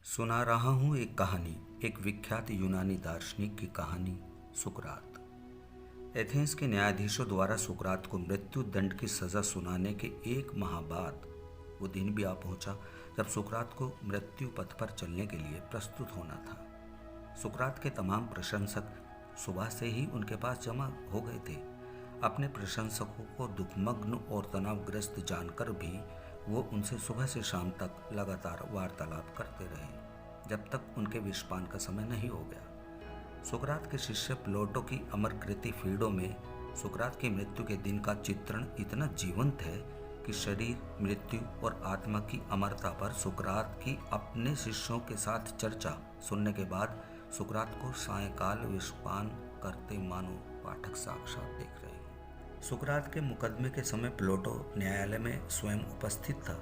सुना रहा हूँ एक कहानी, एक विख्यात यूनानी दार्शनिक की कहानी, सुकरात। एथेंस के न्यायाधीशों द्वारा सुकरात को मृत्यु दंड की सज़ा सुनाने के एक माह बाद वो दिन भी आ पहुंचा जब सुकरात को मृत्यु पथ पर चलने के लिए प्रस्तुत होना था। सुकरात के तमाम प्रशंसक सुबह से ही उनके पास जमा हो गए थे। अपने प्रशंसकों को दुखमग्न और तनावग्रस्त जानकर भी वो उनसे सुबह से शाम तक लगातार वार्तालाप करते रहे, जब तक उनके विषपान का समय नहीं हो गया। सुकरात के शिष्य प्लेटो की अमर कृति फीडो में सुकरात की मृत्यु के दिन का चित्रण इतना जीवंत है कि शरीर, मृत्यु और आत्मा की अमरता पर सुकरात की अपने शिष्यों के साथ चर्चा सुनने के बाद सुकरात को सायंकाल विषपान करते मानो पाठक साक्षात देख रहे हैं। सुकरात के मुकदमे के समय प्लेटो न्यायालय में स्वयं उपस्थित था।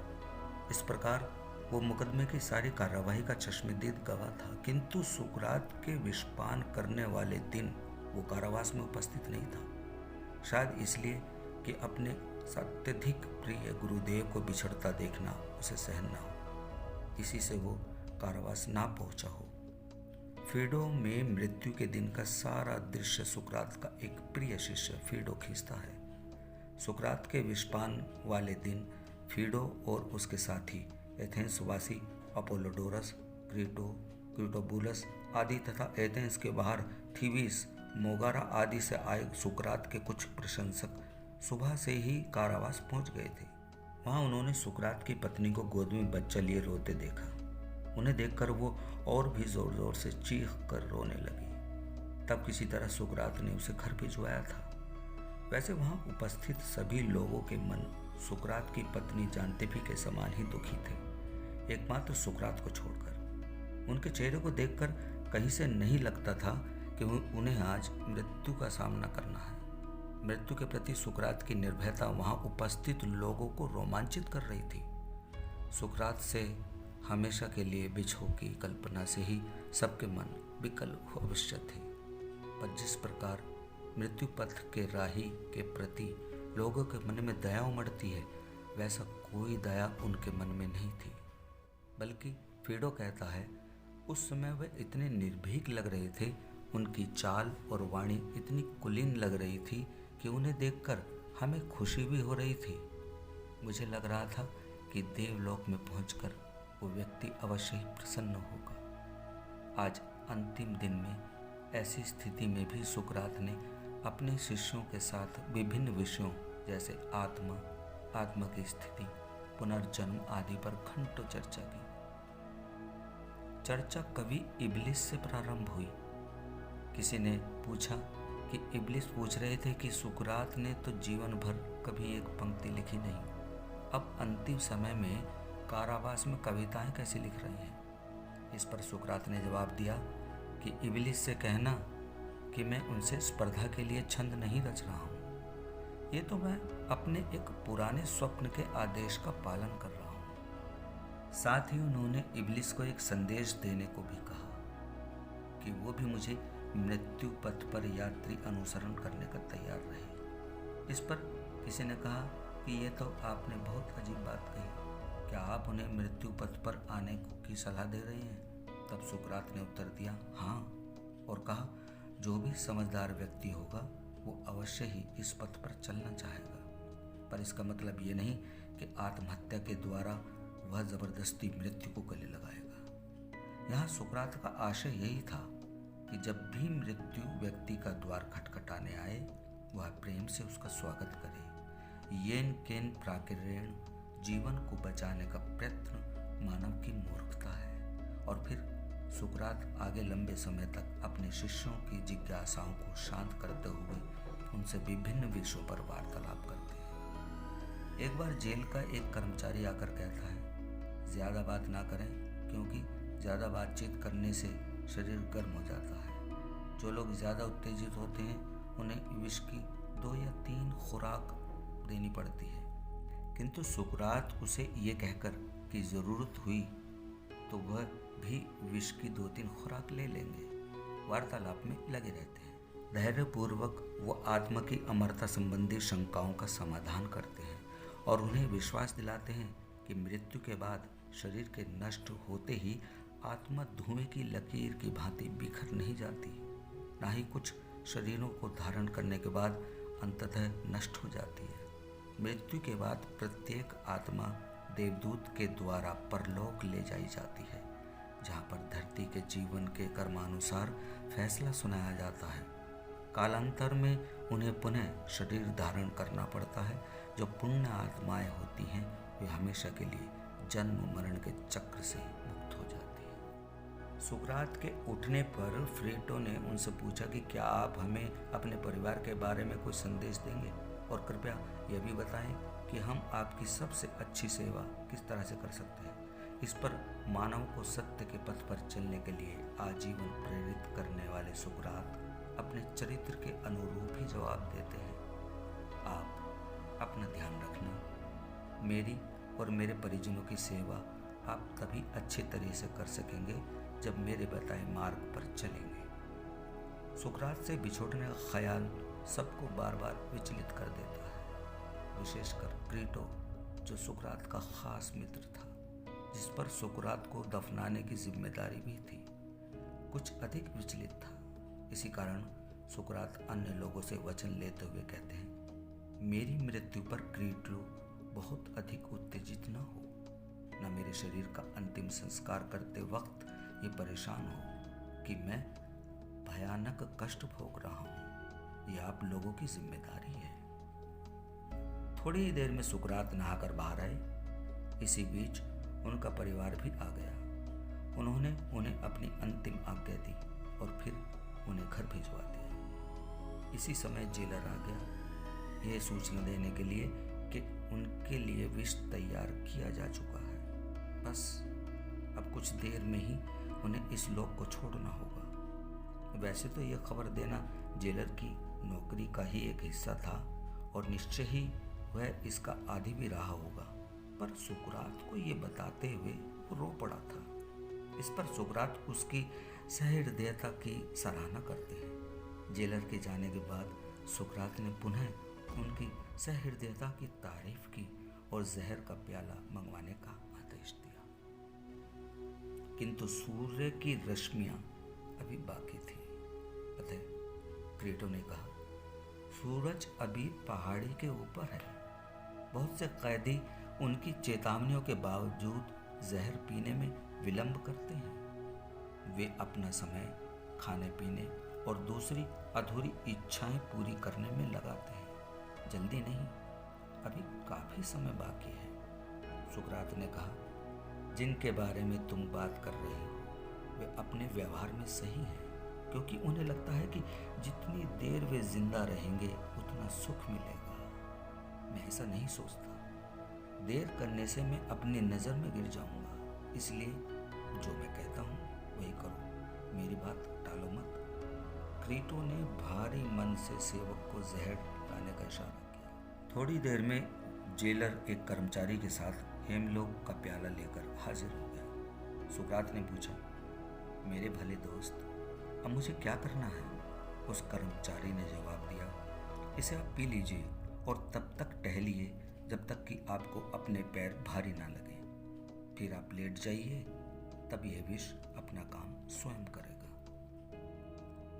इस प्रकार वो मुकदमे की सारी कार्यवाही का चश्मदीद गवाह था, किंतु सुकरात के विषपान करने वाले दिन वो कारावास में उपस्थित नहीं था। शायद इसलिए कि अपने अत्यधिक प्रिय गुरुदेव को बिछड़ता देखना उसे सहन ना हो, इसी से वो कारावास ना पहुंचा हो। फीडो में मृत्यु के दिन का सारा दृश्य सुकरात का एक प्रिय शिष्य फीडो खींचता है। सुकरात के विषपान वाले दिन फीडो और उसके साथी एथेंस वासी अपोलोडोरस, क्रिटोबुलस आदि तथा एथेंस के बाहर थीबिस, मोगारा आदि से आए सुकरात के कुछ प्रशंसक सुबह से ही कारावास पहुंच गए थे। वहां उन्होंने सुकरात की पत्नी को गोद में बच्चा लिए रोते देखा। उन्हें देखकर वो और भी जोर जोर से चीख कर रोने लगी। तब किसी तरह सुकरात ने उसे घर भिजवाया था। वैसे वहां उपस्थित सभी लोगों के मन सुकरात की पत्नी जानतेफी के समान ही दुखी थे, एकमात्र सुकरात को छोड़कर। उनके चेहरे को देखकर कहीं से नहीं लगता था कि उन्हें आज मृत्यु का सामना करना है। मृत्यु के प्रति सुकरात की निर्भयता वहां उपस्थित लोगों को रोमांचित कर रही थी। सुकरात से हमेशा के लिए बिछो की कल्पना से ही सबके मन विकल अवश्य थे, पर जिस प्रकार मृत्यु पथ के राही के प्रति लोगों के मन में दया उमड़ती है, वैसा कोई दया उनके मन में नहीं थी। बल्कि फीडो कहता है, उस समय वे इतने निर्भीक लग रहे थे, उनकी चाल और वाणी इतनी कुलीन लग रही थी कि उन्हें देखकर हमें खुशी भी हो रही थी। मुझे लग रहा था कि देवलोक में पहुंचकर वो व्यक्ति अवश्य ही प्रसन्न होगा। आज अंतिम दिन में ऐसी स्थिति में भी सुकरात ने अपने शिष्यों के साथ विभिन्न विषयों जैसे आत्मा की स्थिति, पुनर्जन्म आदि पर घंटों चर्चा की। चर्चा कभी इब्लिस से प्रारंभ हुई। किसी ने पूछा कि इब्लिस पूछ रहे थे कि सुकरात ने तो जीवन भर कभी एक पंक्ति लिखी नहीं, अब अंतिम समय में कारावास में कविताएं कैसे लिख रहे हैं। इस पर सुकरात ने जवाब दिया कि इब्लिस से कहना कि मैं उनसे स्पर्धा के लिए छंद नहीं रच रहा हूँ, ये तो मैं अपने एक पुराने स्वप्न के आदेश का पालन कर रहा हूँ। साथ ही उन्होंने इब्लिस को एक संदेश देने को भी कहा कि वो भी मुझे मृत्यु पथ पर यात्री अनुसरण करने का तैयार रहे। इस पर किसी ने कहा कि ये तो आपने बहुत अजीब बात कही, क्या आप उन्हें मृत्यु पथ पर आने की सलाह दे रहे हैं? तब सुकरात ने उत्तर दिया, हाँ, और कहा, जो भी समझदार व्यक्ति होगा वो अवश्य ही इस पथ पर चलना चाहेगा, पर इसका मतलब ये नहीं कि आत्महत्या के द्वारा वह जबरदस्ती मृत्यु को गले लगाएगा। यहाँ सुकरात का आशय यही था कि जब भी मृत्यु व्यक्ति का द्वार खटखटाने आए, वह प्रेम से उसका स्वागत करे। येन केन प्राकिरेण, जीवन को बचाने का प्रयत्न मानव की मूर्खता है। और फिर सुकरात आगे लंबे समय तक अपने शिष्यों की जिज्ञासाओं को शांत करते हुए उनसे विभिन्न विषयों पर वार्तालाप करते हैं। एक बार जेल का एक कर्मचारी आकर कहता है, ज़्यादा बात ना करें, क्योंकि ज़्यादा बातचीत करने से शरीर गर्म हो जाता है। जो लोग ज़्यादा उत्तेजित होते हैं उन्हें विष की 2 या 3 खुराक देनी पड़ती है। किंतु सुकरात उसे ये कहकर कि ज़रूरत हुई तो वह भी विष की 2-3 खुराक ले लेंगे, वार्तालाप में लगे रहते हैं। धैर्यपूर्वक वो आत्मा की अमरता संबंधी शंकाओं का समाधान करते हैं और उन्हें विश्वास दिलाते हैं कि मृत्यु के बाद शरीर के नष्ट होते ही आत्मा धुएं की लकीर की भांति बिखर नहीं जाती, ना ही कुछ शरीरों को धारण करने के बाद अंततः नष्ट हो जाती है। मृत्यु के बाद प्रत्येक आत्मा देवदूत के द्वारा परलोक ले जाई जाती है, जहाँ पर धरती के जीवन के कर्मानुसार फैसला सुनाया जाता है। कालांतर में उन्हें पुनः शरीर धारण करना पड़ता है। जो पुण्य आत्माएं होती हैं वे हमेशा के लिए जन्म मरण के चक्र से मुक्त हो जाती हैं। सुकरात के उठने पर प्लेटो ने उनसे पूछा कि क्या आप हमें अपने परिवार के बारे में कोई संदेश देंगे, और कृपया यह भी बताएं कि हम आपकी सबसे अच्छी सेवा किस तरह से कर सकते हैं। इस पर मानव को सत्य के पथ पर चलने के लिए आजीवन प्रेरित करने वाले सुकरात अपने चरित्र के अनुरूप ही जवाब देते हैं। आप अपना ध्यान रखना। मेरी और मेरे परिजनों की सेवा आप तभी अच्छे तरह से कर सकेंगे जब मेरे बताए मार्ग पर चलेंगे। सुकरात से बिछोड़ने का ख्याल सबको बार बार विचलित कर देता है, विशेषकर क्रीटो जो सुकरात का खास मित्र था, जिस पर सुकरात को दफनाने की जिम्मेदारी भी थी, कुछ अधिक विचलित था। इसी कारण सुकरात अन्य लोगों से वचन लेते हुए कहते हैं, मेरी मृत्यु पर क्रीटो बहुत अधिक उत्तेजित न हो, न मेरे शरीर का अंतिम संस्कार करते वक्त ये परेशान हो कि मैं भयानक कष्ट भोग रहा हूँ। यह आप लोगों की जिम्मेदारी है। थोड़ी ही देर में सुकरात नहाकर बाहर आए। इसी बीच उनका परिवार भी आ गया। उन्होंने उन्हें अपनी अंतिम आज्ञा दी और फिर उन्हें घर भिजवा दिया। इसी समय जेलर आ गया, यह सूचना देने के लिए कि उनके लिए विष तैयार किया जा चुका है। बस अब कुछ देर में ही उन्हें इस लोक को छोड़ना होगा। वैसे तो यह खबर देना जेलर की नौकरी का ही एक हिस्सा था और निश्चय ही वह इसका आदी भी रहा होगा, पर सुकरात को यह बताते हुए वो रो पड़ा था। इस पर सुकरात उसकी सहृदयता की सराहना करते हैं। जेलर के जाने के बाद सुकरात ने पुनः उनकी सहृदयता की तारीफ की और जहर का प्याला मंगवाने का आदेश दिया। किंतु सूर्य की रश्मियां अभी बाकी थी। अतः क्रीटो ने कहा, सूरज अभी पहाड़ी के ऊपर है। बहुत से कैदी उनकी चेतावनियों के बावजूद जहर पीने में विलंब करते हैं। वे अपना समय खाने पीने और दूसरी अधूरी इच्छाएं पूरी करने में लगाते हैं। जल्दी नहीं, अभी काफी समय बाकी है। सुकरात ने कहा, जिनके बारे में तुम बात कर रहे हो वे अपने व्यवहार में सही हैं, क्योंकि उन्हें लगता है कि जितनी देर वे जिंदा रहेंगे उतना सुख मिलेगा। मैं ऐसा नहीं सोचता। देर करने से मैं अपनी नज़र में गिर जाऊंगा, इसलिए जो मैं कहता हूँ वही करो, मेरी बात टालो मत। क्रीटो ने भारी मन से सेवक को जहर लाने का इशारा किया। थोड़ी देर में जेलर एक कर्मचारी के साथ हेमलोक का प्याला लेकर हाजिर हो गया। सुकरात ने पूछा, मेरे भले दोस्त, अब मुझे क्या करना है? उस कर्मचारी ने जवाब दिया, इसे आप पी लीजिए और तब तक टहलिए जब तक कि आपको अपने पैर भारी ना लगे। फिर आप लेट जाइए, तब यह विष अपना काम स्वयं करेगा।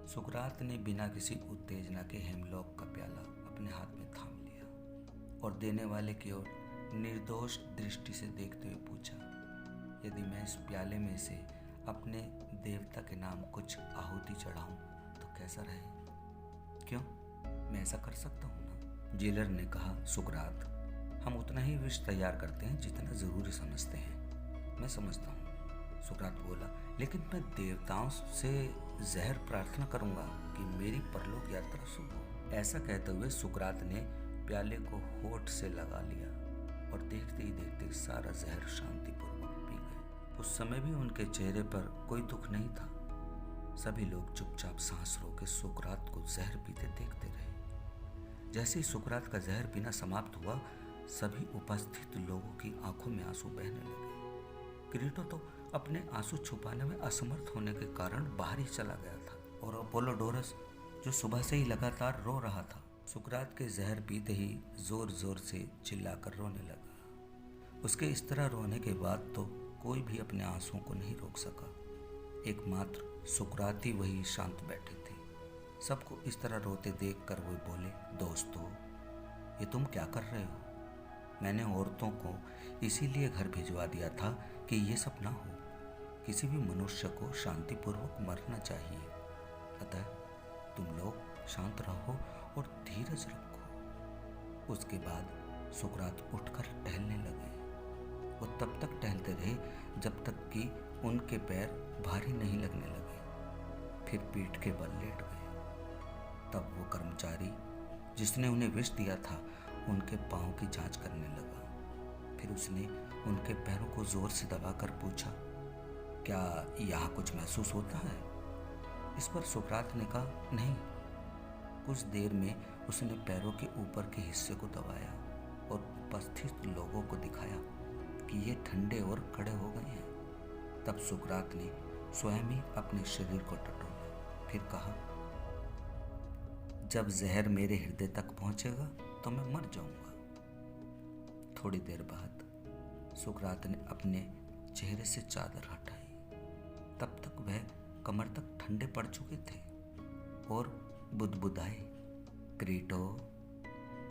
सुकरात ने बिना किसी उत्तेजना के हेमलॉक का प्याला अपने हाथ में थाम लिया और देने वाले की ओर निर्दोष दृष्टि से देखते हुए पूछा, यदि मैं इस प्याले में से अपने देवता के नाम कुछ आहुति चढ़ाऊं तो कैसा रहे? क्यों, मैं ऐसा कर सकता हूं ना? जेलर ने कहा, सुकरात, हम उतना ही विष तैयार करते हैं जितना जरूरी समझते हैं। मैं समझता हूँ। सुकरात बोला, लेकिन मैं देवताओं से जहर प्रार्थना करूंगा कि मेरी परलोक यात्रा शुभ हो। ऐसा कहते हुए सुकरात ने प्याले को होठ से लगा लिया और देखते ही देखते सारा जहर शांतिपूर्वक पी गए। उस समय भी उनके चेहरे पर कोई दुख नहीं था। सभी लोग चुपचाप सांस रोके सुकरात को जहर पीते देखते रहे। जैसे ही सुकरात का जहर पीना समाप्त हुआ, सभी उपस्थित लोगों की आंखों में आंसू बहने लगे। क्रीटो तो अपने आंसू छुपाने में असमर्थ होने के कारण बाहर ही चला गया था और अपोलोडोरस, जो सुबह से ही लगातार रो रहा था, सुकरात के जहर पीते ही जोर जोर से चिल्लाकर रोने लगा। उसके इस तरह रोने के बाद तो कोई भी अपने आंसुओं को नहीं रोक सका। एकमात्र सुकरात ही वही शांत बैठे थे। सबको इस तरह रोते देखकर वे बोले, दोस्तों, ये तुम क्या कर रहे हो? मैंने औरतों को इसीलिए घर भिजवा दिया था कि ये सब ना हो। किसी भी मनुष्य को शांतिपूर्वक मरना चाहिए। अतः तुम लोग शांत रहो और धीरज रखो। उसके बाद सुकरात उठकर टहलने लगे। वो तब तक टहलते रहे जब तक कि उनके पैर भारी नहीं लगने लगे। फिर पीठ के बल लेट गए। तब वो कर्मचारी जिसने उन्हें विष दिया था उनके पांव की जांच करने लगा। फिर उसने उनके पैरों को जोर से दबाकर पूछा, क्या यहाँ कुछ महसूस होता है? इस पर सुकरात ने कहा, नहीं। कुछ देर में उसने पैरों के ऊपर के हिस्से को दबाया और उपस्थित लोगों को दिखाया कि ये ठंडे और खड़े हो गए हैं। तब सुकरात ने स्वयं ही अपने शरीर को टटोला। फिर कहा, जब जहर मेरे हृदय तक पहुंचेगा तो मैं मर जाऊंगा। थोड़ी देर बाद सुकरात ने अपने चेहरे से चादर हटाई। तब तक वह कमर तक ठंडे पड़ चुके थे और बुदबुदाए, क्रीटो,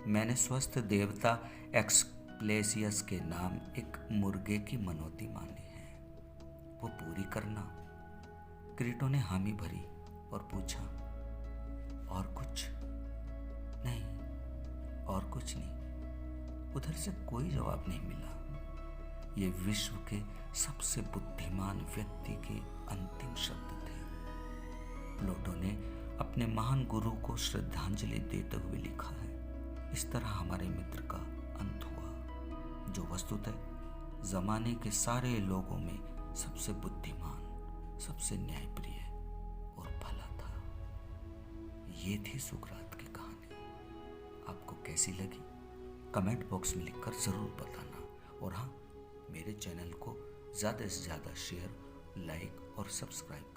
मैंने स्वस्थ देवता एक्सप्लेसियस के नाम एक मुर्गे की मनौती मानी है, वो पूरी करना। क्रीटो ने हामी भरी और पूछा, और कुछ? नहीं, और कुछ नहीं। उधर से कोई जवाब नहीं मिला। ये विश्व के सबसे बुद्धिमान व्यक्ति के अंतिम शब्द थे। प्लूटो ने अपने महान गुरु को श्रद्धांजलि देते हुए लिखा है, इस तरह हमारे मित्र का अंत हुआ, जो वस्तुतः जमाने के सारे लोगों में सबसे बुद्धिमान, सबसे न्यायप्रिय और भला था। ये थी सुकरात की कहानी। आपको कैसी लगी? कमेंट बॉक्स में लिखकर ज़रूर बताना। और हाँ, मेरे चैनल को ज़्यादा से ज़्यादा शेयर, लाइक और सब्सक्राइब